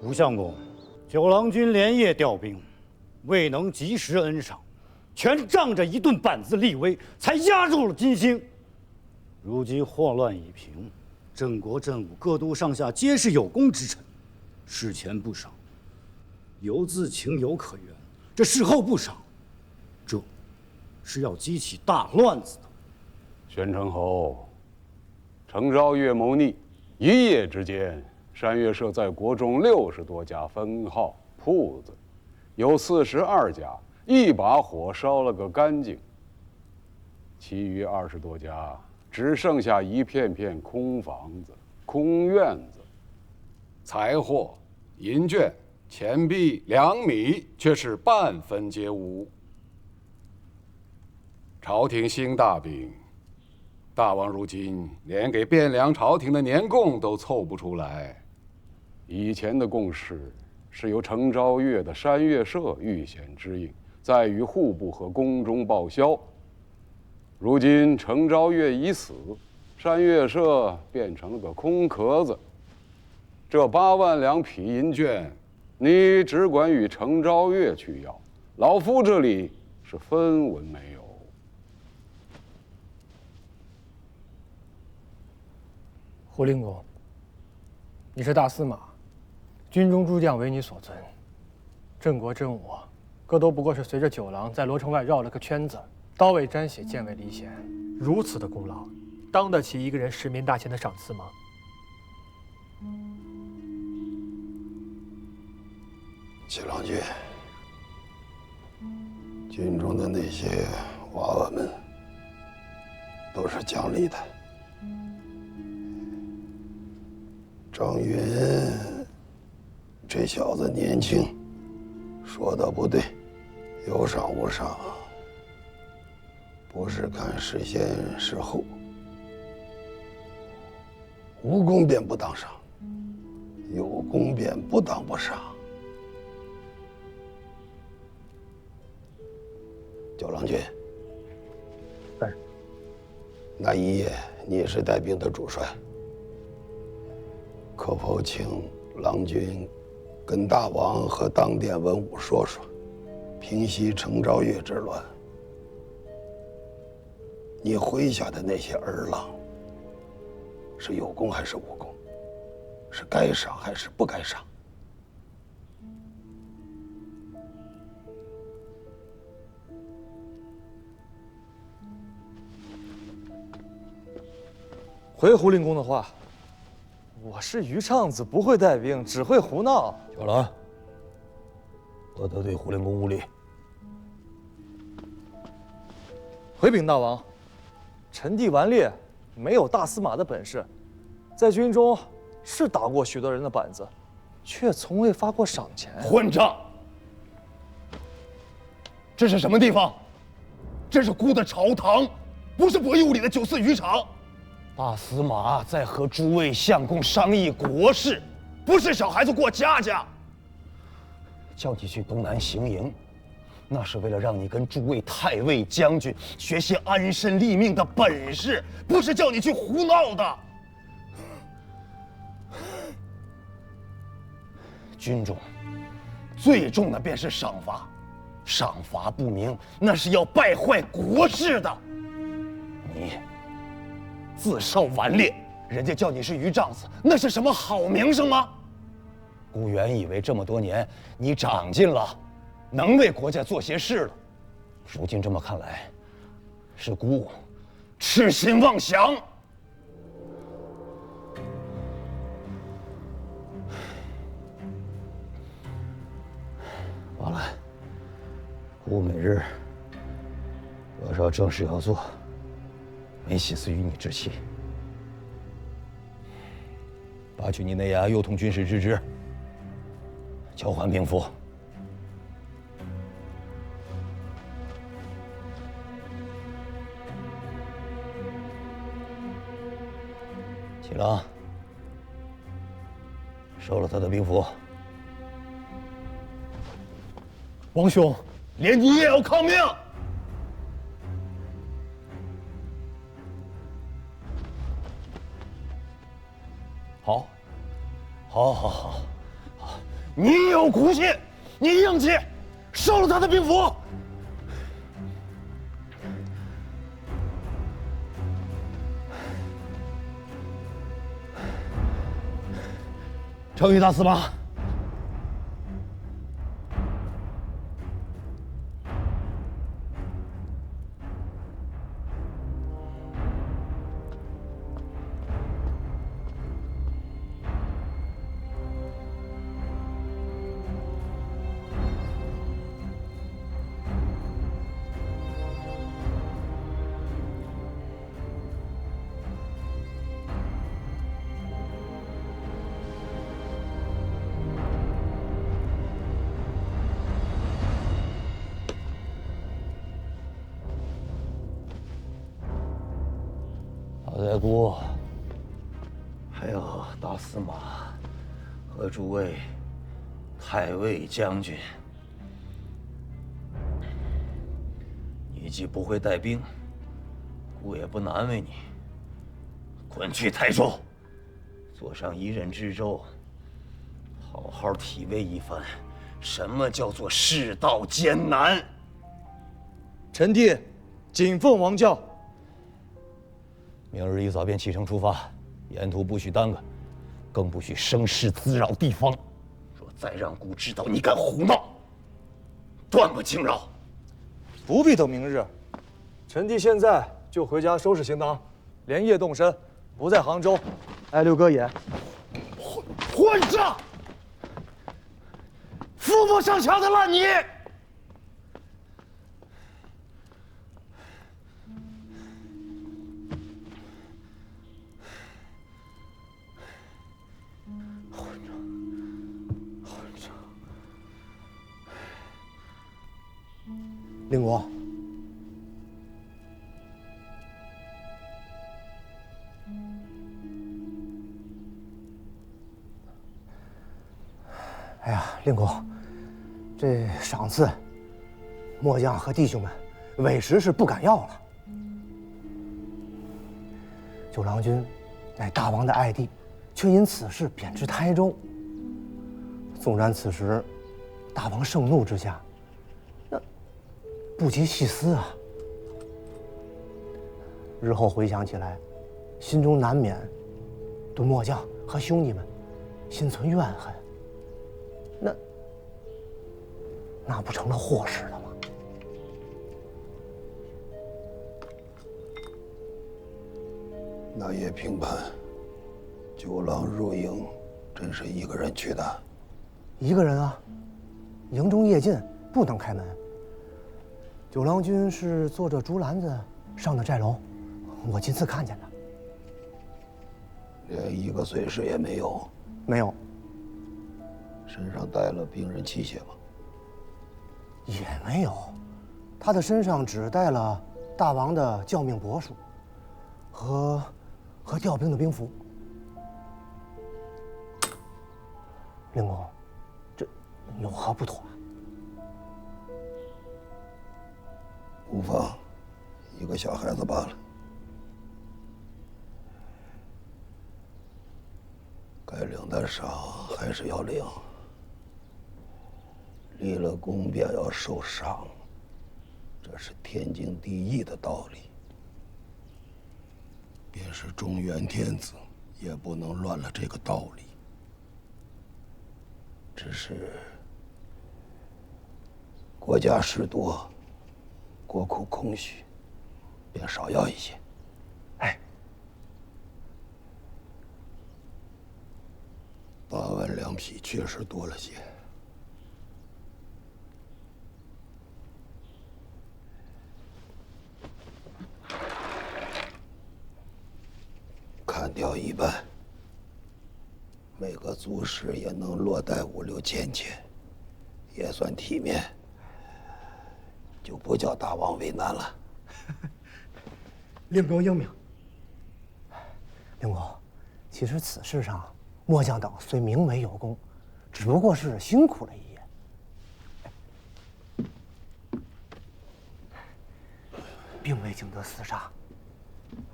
吴相公，九郎军连夜调兵，未能及时恩赏，全仗着一顿板子立威，才压住了金星。如今祸乱已平，镇国镇武各都上下皆是有功之臣，事前不赏，犹自情有可原；这事后不赏，这是要激起大乱子的。宣城侯，程昭岳谋逆，一夜之间，山岳社在国中60多家分号铺子，有42家一把火烧了个干净，其余20多家只剩下一片片空房子、空院子，财货、银券、钱币、粮米却是半分皆无。朝廷兴大兵，大王如今连给汴梁朝廷的年贡都凑不出来。以前的贡事是由程昭岳的山岳社预先支应，再与户部和宫中报销。如今程昭岳已死，山岳社变成了个空壳子。这8万两匹银券，你只管与程昭岳去要，老夫这里是分文没有。胡令公，你是大司马，军中诸将为你所尊，镇国镇武，各都不过是随着九郎在罗城外绕了个圈子，刀未沾血，剑未离弦，如此的功劳，当得起一个人10民大钱的赏赐吗？七郎君，军中的那些娃娃们都是讲理的。张云这小子年轻，说的不对，有赏无赏，不是看是先是后，无功便不当赏，有功便不当不赏。九郎君，是。那一夜你是带兵的主帅，可否请郎君跟大王和当殿文武说说，平息程昭岳之乱？你麾下的那些儿郎，是有功还是无功？是该赏还是不该赏？回胡令公的话，我是鱼畅子，不会带兵，只会胡闹。小兰，何得对胡令公无礼？回禀大王，臣弟顽劣，没有大司马的本事，在军中是打过许多人的板子，却从未发过赏钱。混账！这是什么地方？这是孤的朝堂，不是博弈无礼的酒肆渔场。大司马在和诸位相公商议国事，不是小孩子过家家。叫你去东南行营，那是为了让你跟诸位太尉将军学些安身立命的本事，不是叫你去胡闹的。军中最重的便是赏罚，赏罚不明，那是要败坏国事的。你自少顽劣，人家叫你是鱼帐子，那是什么好名声吗？孤原以为这么多年你长进了，能为国家做些事了，如今这么看来，是孤痴心妄想。完了，孤每日多少正事要做，没心思与你置气。拔去你那衙右统军事之职，交还兵符。启郎，收了他的兵符。王兄，连你也要抗命！好，好，好，好，好，你有骨气，你硬气，收了他的兵符。程昱大司马，老太姑，还有大司马和诸位太尉将军，你既不会带兵，故也不难为你。滚去台州，坐上一任知州，好好体味一番什么叫做世道艰难。臣弟谨奉王教。明日一早便启程出发，沿途不许耽搁，更不许生事滋扰地方。若再让孤知道你敢胡闹，断不轻饶。不必等明日，臣弟现在就回家收拾行囊，连夜动身，不在杭州，挨六哥眼。混账！扶不上墙的烂泥！令国，哎呀，令国，这赏赐，末将和弟兄们委实是不敢要了。九郎君乃大王的爱弟，却因此事贬至台州。纵然此时大王盛怒之下，不及细思啊！日后回想起来，心中难免对末将和兄弟们心存怨恨。那不成了祸事了吗？那夜平叛，九郎入营，真是一个人去的？一个人啊，营中夜禁，不能开门。九郎君是坐着竹篮子上的寨楼，我亲自看见的。连一个随侍也没有？没有。身上带了兵刃器械吗？也没有，他的身上只带了大王的教命帛书和调兵的兵符。令公，这有何不妥？无妨，一个小孩子罢了。该领的赏还是要领，立了功便要受赏，这是天经地义的道理。便是中原天子，也不能乱了这个道理。只是国家事多，国库空虚，便少要一些。哎，8万两匹确实多了些。砍掉一半，每个族士也能落袋5、6千钱，也算体面，就不叫大王为难了。令公英明。令公，其实此事上，末将等虽名为有功，只不过是辛苦了一夜，并未经得厮杀，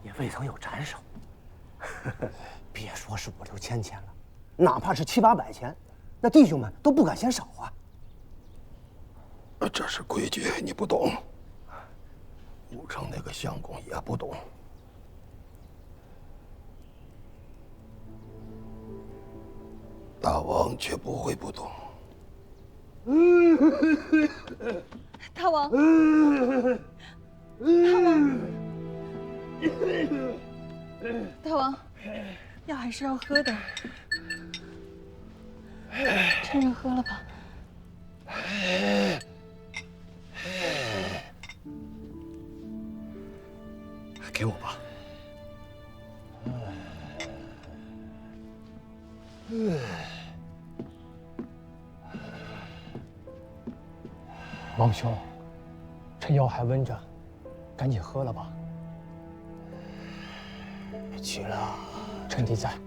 也未曾有斩首。别说是5、6千钱了，哪怕是700、800钱，那弟兄们都不敢嫌少啊。这是规矩，你不懂。武城那个相公也不懂。大王却不会不懂。大王，大王，大王，药还是要喝的，趁热喝了吧。给我吧。王兄，这药还温着，赶紧喝了吧。别急了，臣弟在。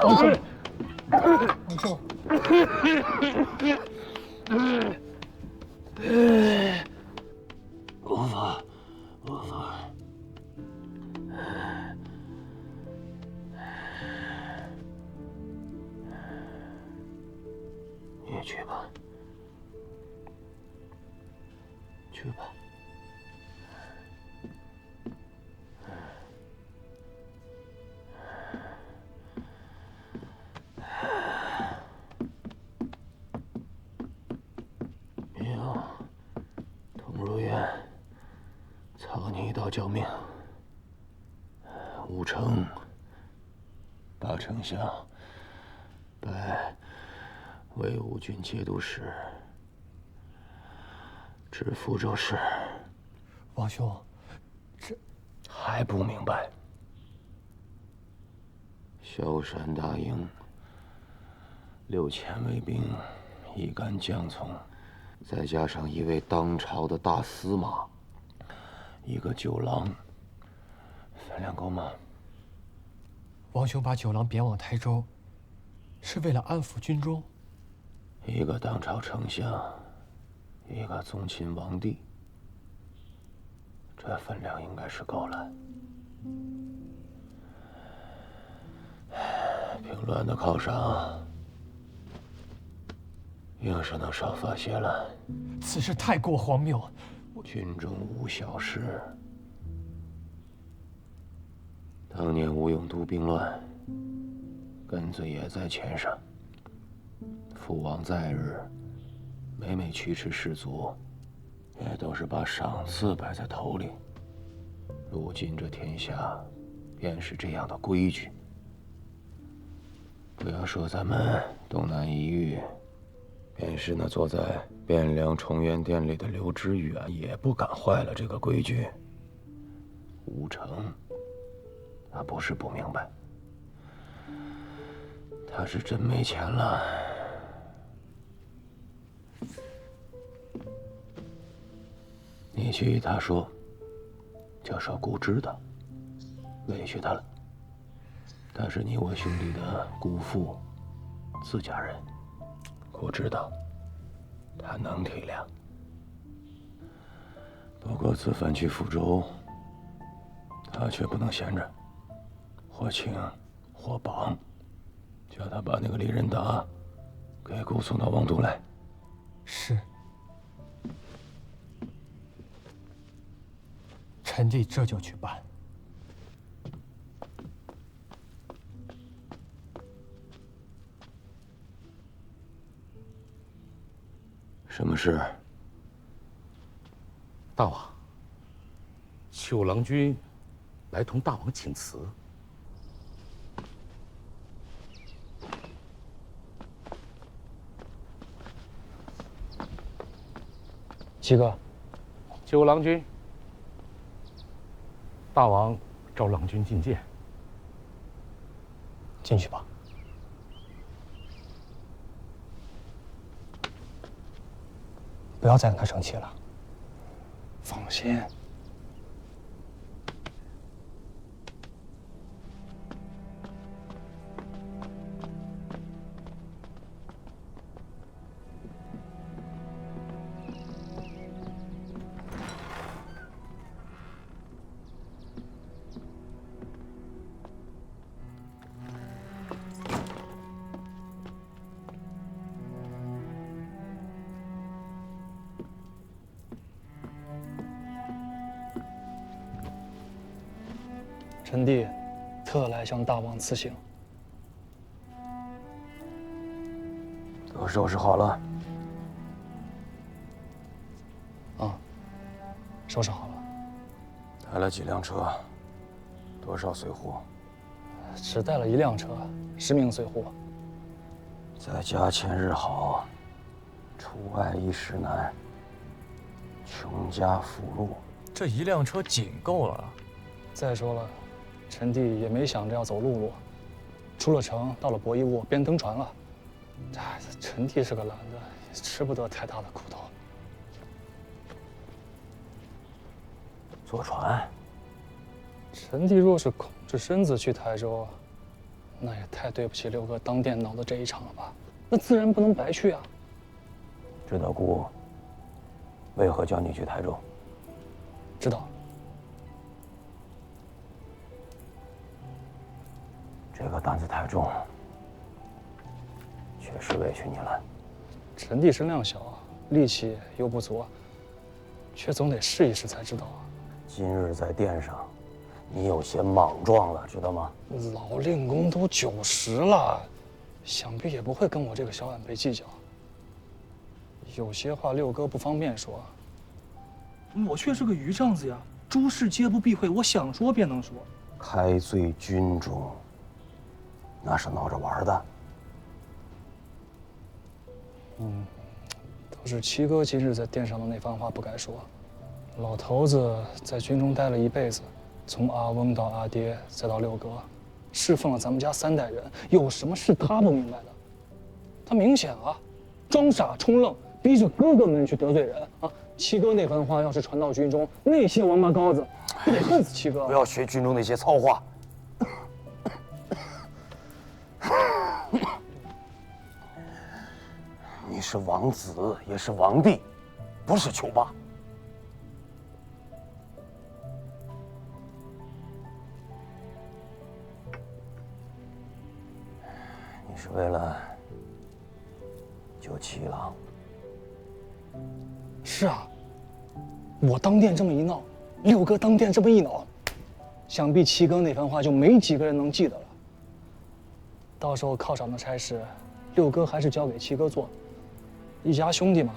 王兄，无法，无法。你也去吧，去吧。救命！武城把丞相拜为武军节度使，知福州市。王兄，这还不明白？萧山大营6000卫兵，一干将从，再加上一位当朝的大司马。一个酒郎，分量够吗？王兄把酒郎贬往台州，是为了安抚军中。一个当朝丞相，一个宗亲王弟，这分量应该是够了。平乱的犒赏，硬是能少发些了。此事太过荒谬。军中无小事。当年吴永都兵乱，根子也在钱上。父王在日，每每驱驰士卒，也都是把赏赐摆在头里。如今这天下，便是这样的规矩。不要说咱们东南一隅，便是那坐在汴梁崇元殿里的刘知远也不敢坏了这个规矩。武城，他不是不明白，他是真没钱了。你去与他说，就说姑知道，委屈他了。他是你我兄弟的姑父，自家人，姑知道。他能体谅，不过此番去福州，他却不能闲着，或请或绑，叫他把那个李仁达给姑送到王都来。是。臣弟这就去办。什么事？大王，九郎君来同大王请辞。七哥，九郎君，大王召郎君觐见。进去吧。不要再跟他生气了。放心。臣弟特来向大王辞行。都收拾好了。啊，收拾好了。带了几辆车？多少随扈？只带了1辆车，10名随扈。在家千日好，出外一时难。穷家富路，这1辆车仅够了。再说了，臣弟也没想着要走陆路，出了城，到了博弈坞，便登船了。哎，臣弟是个懒的，吃不得太大的苦头。坐船？臣弟若是空着身子去台州，那也太对不起6哥当殿闹的这一场了吧？那自然不能白去啊。知道姑为何叫你去台州？知道。这个担子太重，确实委屈你了。臣弟身量小，力气又不足，却总得试一试才知道啊。今日在殿上，你有些莽撞了，知道吗？老令公都90了，想必也不会跟我这个小晚辈计较。有些话6哥不方便说。我却是个余丈子呀，诸事皆不避讳，我想说便能说。开罪军中，那是闹着玩的。都是七哥今日在殿上的那番话不该说。老头子在军中待了一辈子，从阿翁到阿爹，再到6哥，侍奉了咱们家3代人，有什么是他不明白的？他明显啊，装傻充愣，逼着哥哥们去得罪人啊！七哥那番话要是传到军中，那些王八羔子不得恨死七哥？不要学军中那些糙话。你是王子，也是王弟，不是囚霸。你是为了救七郎。是啊，我当殿这么一闹，6哥当殿这么一恼，想必七哥那番话就没几个人能记得了。到时候犒赏的差事，6哥还是交给七哥做。一家兄弟嘛，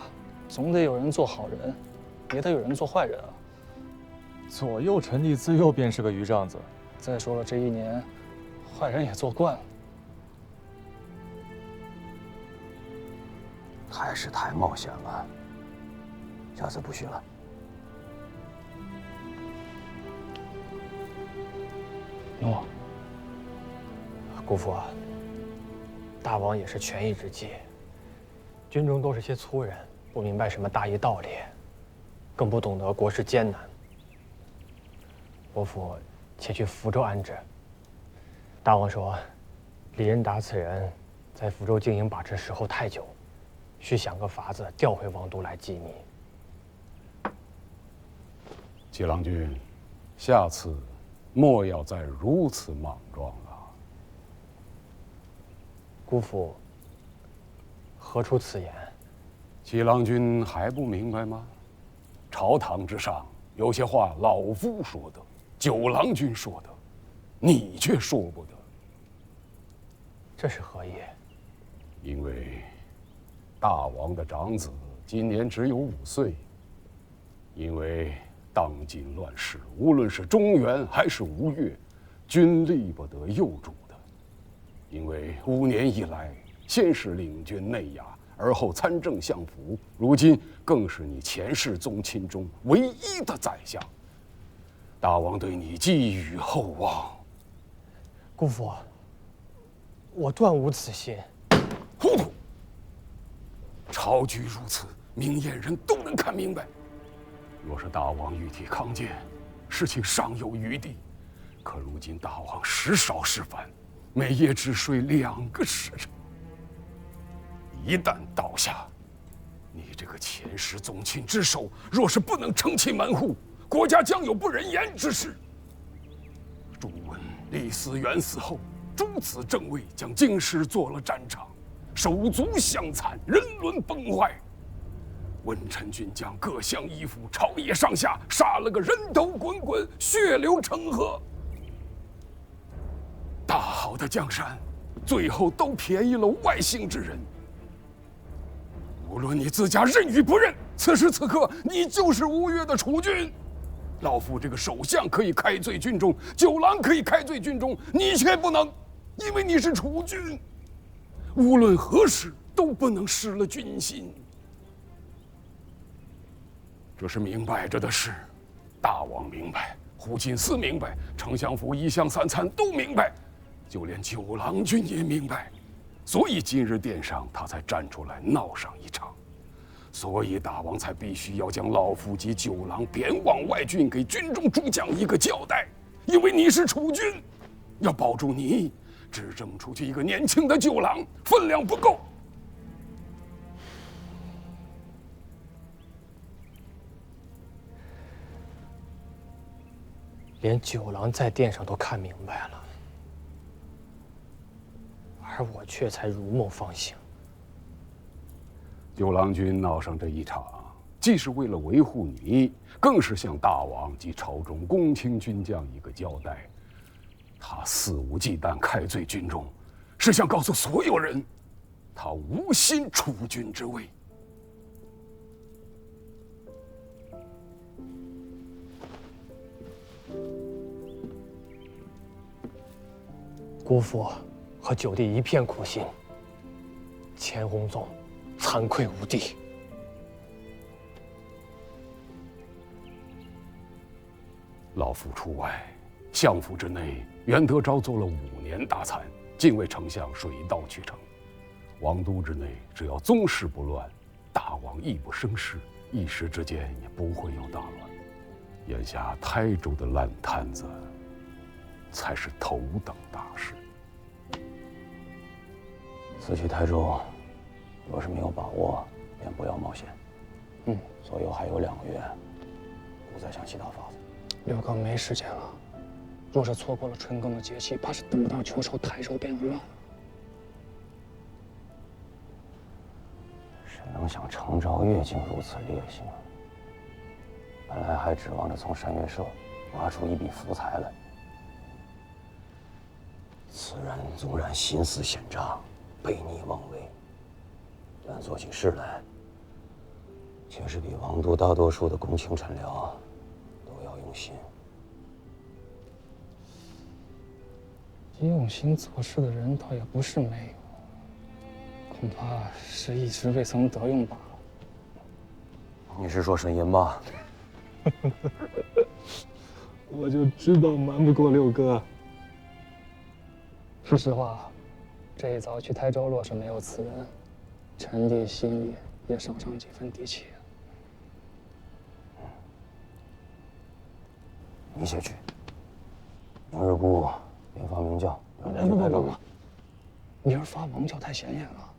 总得有人做好人，也得有人做坏人啊。左右臣弟自幼便是个余丈子。再说了，这1年，坏人也做惯了。还是太冒险了，下次不许了。诺。姑父啊，大王也是权宜之计。军中都是些粗人，不明白什么大义道理，更不懂得国事艰难。伯父且去福州安置。大王说，李仁达此人在福州经营把持时候太久，需想个法子调回王都来缉你。七郎君，下次莫要再如此莽撞了。姑父何出此言？七郎君还不明白吗？朝堂之上有些话老夫说的，九郎君说的，你却说不得。这是何意？因为大王的长子今年只有5岁，因为当今乱世，无论是中原还是吴越，均力不得幼主的。因为5年以来，先是领军内衙，而后参政相府，如今更是你前世宗亲中唯一的宰相。大王对你寄予厚望。姑父，我断无此心。糊涂！朝局如此，明眼人都能看明白。若是大王欲替康健，事情尚有余地。可如今大王时少时繁，每夜只睡2个时辰。一旦倒下，你这个前世宗亲之首，若是不能撑起门户，国家将有不忍言之事。朱温、李嗣源死后，诸子正位将京师做了战场，手足相残，人伦崩坏。文臣军将各项依附，朝野上下杀了个人头滚滚，血流成河。大好的江山，最后都便宜了外姓之人。无论你自家认与不认，此时此刻你就是吴越的储君。老夫这个首相可以开罪军中，九郎可以开罪军中，你却不能，因为你是储君。无论何时都不能失了军心。这是明摆着的事，大王明白，胡金司明白，丞相府一乡三参都明白，就连九郎君也明白。所以今日殿上他才站出来闹上一场，所以大王才必须要将老夫及九郎贬往外郡，给军中诸将一个交代。因为你是储君，要保住你，只这么出去一个年轻的九郎，分量不够。连九郎在殿上都看明白了，而我却才如梦方醒。九郎君闹上这一场，既是为了维护你，更是向大王及朝中公卿军将一个交代。他肆无忌惮开罪军中，是想告诉所有人，他无心储君之位。姑父和九弟一片苦心，钱弘宗惭愧无地。老夫出外，相府之内，袁德昭做了5年大参，禁卫丞相水到渠成。王都之内，只要宗室不乱，大王亦不生事，一时之间也不会有大乱。眼下台州的烂摊子，才是头等大事。此去台州，若是没有把握，便不要冒险。左右还有2个月，不再想其他法子。刘哥没时间了，若是错过了春耕的节气，怕是等不到秋收，台州便乱了。谁能像程昭月竟如此烈性？本来还指望着从山岳社挖出一笔福财来，此人纵然心思险诈，悖逆妄为，但做起事来，却是比王都大多数的公卿臣僚都要用心。用心做事的人倒也不是没有，恐怕是一直未曾得用罢了。你是说沈吟吧？我就知道瞒不过六哥。说实话，这一遭去台州，若是没有此人，臣弟心里也少上几分底气。你且去，明日姑便发明教，让人去台州。明儿发王教太显眼了，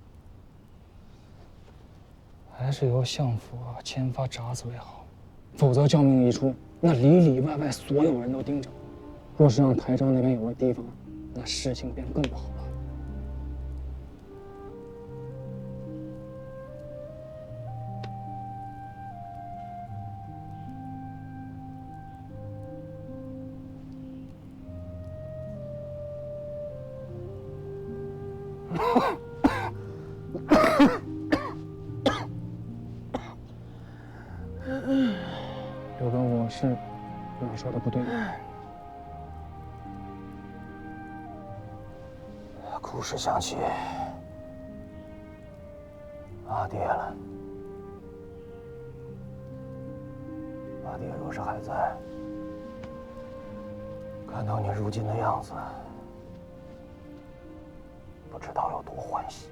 还是由相府签发札子为好，否则教命一出，那里里外外所有人都盯着。若是让台州那边有了提防，那事情便更不好了。刘哥，我是哪说的不对？故事想起阿爹了。阿爹若是还在，看到你如今的样子，多欢喜。